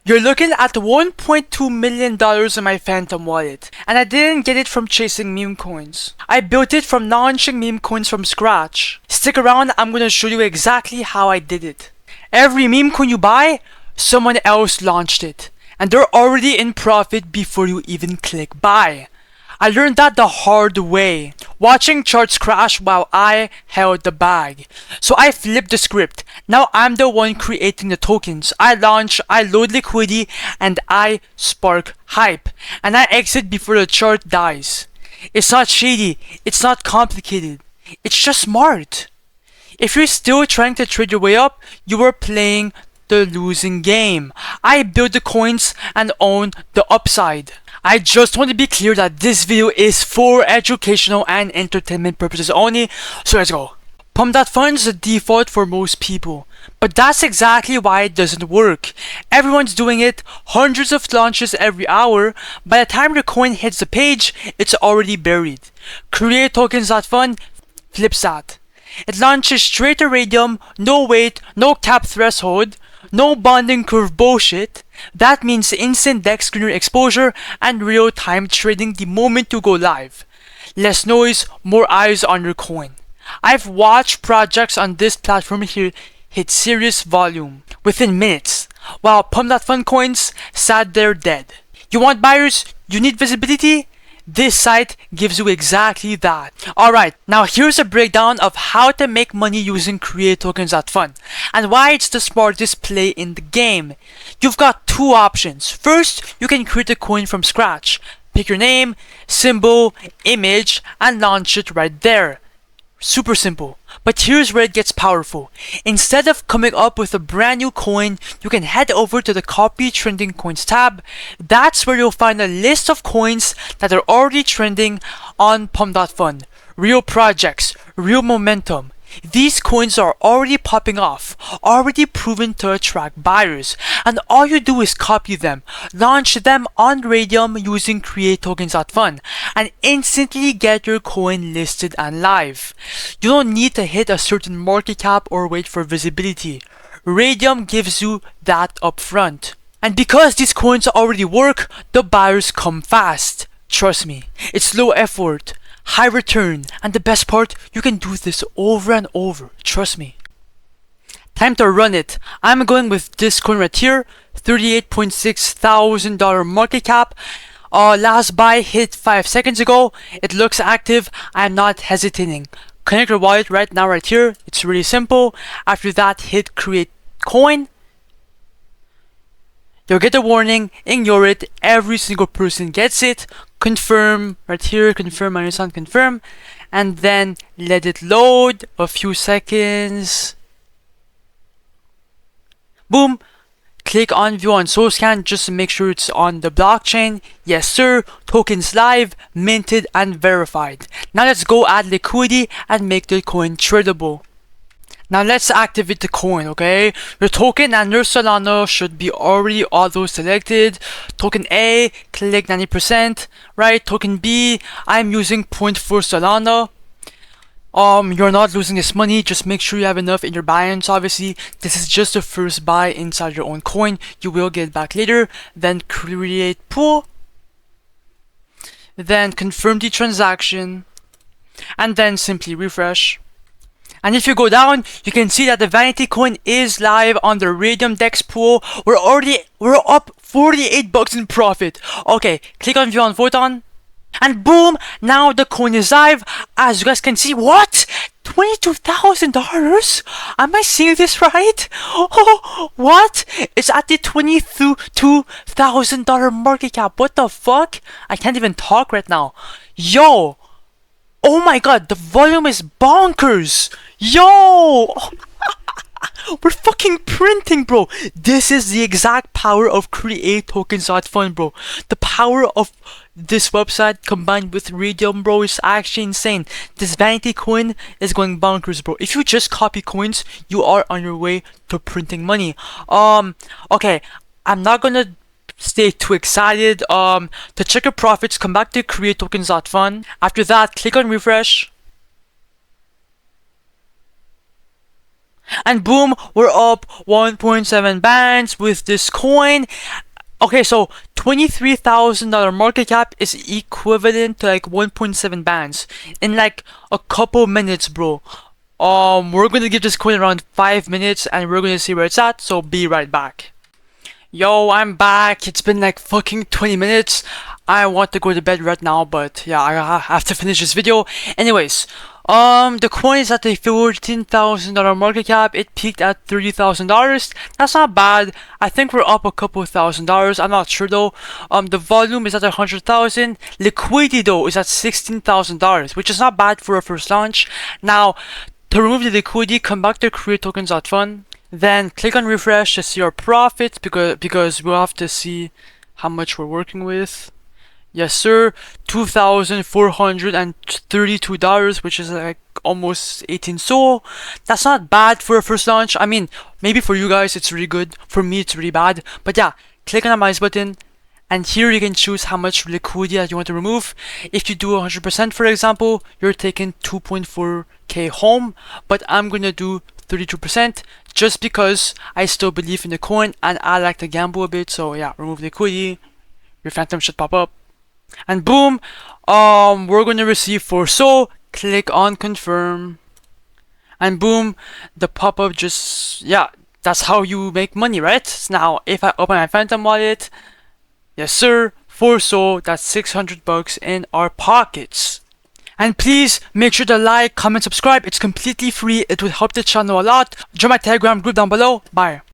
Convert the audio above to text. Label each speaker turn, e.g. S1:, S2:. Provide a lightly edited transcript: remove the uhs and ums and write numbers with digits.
S1: You're looking at $1.2 million in my Phantom wallet, and I didn't get it from chasing meme coins. I built it from launching meme coins from scratch. Stick around, I'm gonna show you exactly how I did it. Every meme coin you buy, someone else launched it, and they're already in profit before you even click buy. I learned that the hard way, watching charts crash while I held the bag. So I flipped the script. Now I'm the one creating the tokens. I launch, I load liquidity, and I spark hype. And I exit before the chart dies. It's not shady, it's not complicated, it's just smart. If you're still trying to trade your way up, you are playing the losing game. I build the coins and own the upside. I just want to be clear that this video is for educational and entertainment purposes only, so let's go. Pump.Fun is the default for most people, but that's exactly why it doesn't work. Everyone's doing it, hundreds of launches every hour. By the time your coin hits the page, it's already buried. CreateTokens.Fun flips that. It launches straight to Raydium, no wait, no cap threshold, no bonding curve bullshit. That means instant DEX screener exposure and real-time trading the moment you go live. Less noise, more eyes on your coin. I've watched projects on this platform here hit serious volume within minutes, while Pump.Fun coins sat there dead. You want buyers? You need visibility? This site gives you exactly that. Alright, now here's a breakdown of how to make money using CreateTokens.Fun and why it's the smartest play in the game. You've got two options. First, you can create a coin from scratch. Pick your name, symbol, image, and launch it right there. Super simple. But here's where it gets powerful. Instead of coming up with a brand new coin, you can head over to the Copy Trending Coins tab. That's where you'll find a list of coins that are already trending on Pump.Fun. Real projects, real momentum. These coins are already popping off, already proven to attract buyers, and all you do is copy them, launch them on Raydium using CreateTokens.Fun, and instantly get your coin listed and live. You don't need to hit a certain market cap or wait for visibility. Raydium gives you that upfront. And because these coins already work, the buyers come fast. Trust me, it's low effort, high return, and the best part, you can do this over and over. Trust me. Time to run it. I'm going with this coin right here, $38.6 thousand market cap. Last buy hit 5 seconds ago. It looks active. I'm not hesitating. Connect your wallet right now, right here. It's really simple. After that, hit create coin. You'll get a warning, ignore it, every single person gets it, confirm, right here, confirm, confirm, and then let it load, a few seconds, boom, click on view on source scan just to make sure it's on the blockchain, yes sir, tokens live, minted and verified. Now let's go add liquidity and make the coin tradable. Now let's activate the coin, okay? Your token and your Solana should be already auto selected. Token A, click 90%, right? Token B, I'm using 0.4 Solana. You're not losing this money, just make sure you have enough in your balance. Obviously, this is just the first buy inside your own coin. You will get back later. Then create pool. Then confirm the transaction. And then simply refresh. And if you go down, you can see that the vanity coin is live on the Raydium DEX pool. We're up $48 in profit. Okay, click on view on photon. And boom, now the coin is live. As you guys can see, what? $22,000? Am I seeing this right? Oh, what? It's at the $22,000 market cap. What the fuck? I can't even talk right now. Yo! Oh my god, the volume is bonkers! Yo! We're fucking printing, bro! This is the exact power of CreateTokens.Fun, bro. The power of this website combined with Raydium, bro, is actually insane. This vanity coin is going bonkers, bro. If you just copy coins, you are on your way to printing money. Okay, I'm not gonna stay too excited. To check your profits, come back to CreateTokens.Fun. After that, click on refresh. And boom, we're up 1.7 bands with this coin. Okay, so $23,000 market cap is equivalent to like 1.7 bands in like a couple minutes, bro. We're gonna give this coin around 5 minutes and we're gonna see where it's at, so be right back. Yo, I'm back. It's been like fucking 20 minutes. I want to go to bed right now, but yeah, I have to finish this video. Anyways, the coin is at a $14,000 market cap. It peaked at $30,000. That's not bad. I think we're up a couple $1,000. I'm not sure though. The volume is at 100,000. Liquidity though is at $16,000, which is not bad for a first launch. Now, to remove the liquidity, come back to createtokens.fun. Then click on refresh to see our profits because we'll have to see how much we're working with. Yes sir, $2,432, which is like almost 18 SOL. That's not bad for a first launch. I mean, maybe for you guys it's really good. For me it's really bad. But yeah, click on the minus button. And here you can choose how much liquidity that you want to remove. If you do 100%, for example, you're taking 2.4k home. But I'm gonna do 32% just because I still believe in the coin and I like to gamble a bit. So yeah, remove liquidity. Your phantom should pop up. And boom, we're gonna receive 4 SOL. Click on confirm. And boom, the pop-up just, yeah, that's how you make money, right? Now, if I open my phantom wallet, yes sir, 4 SOL, that's 600 bucks in our pockets. And please make sure to like, comment, subscribe. It's completely free. It would help the channel a lot. Join my Telegram group down below. Bye.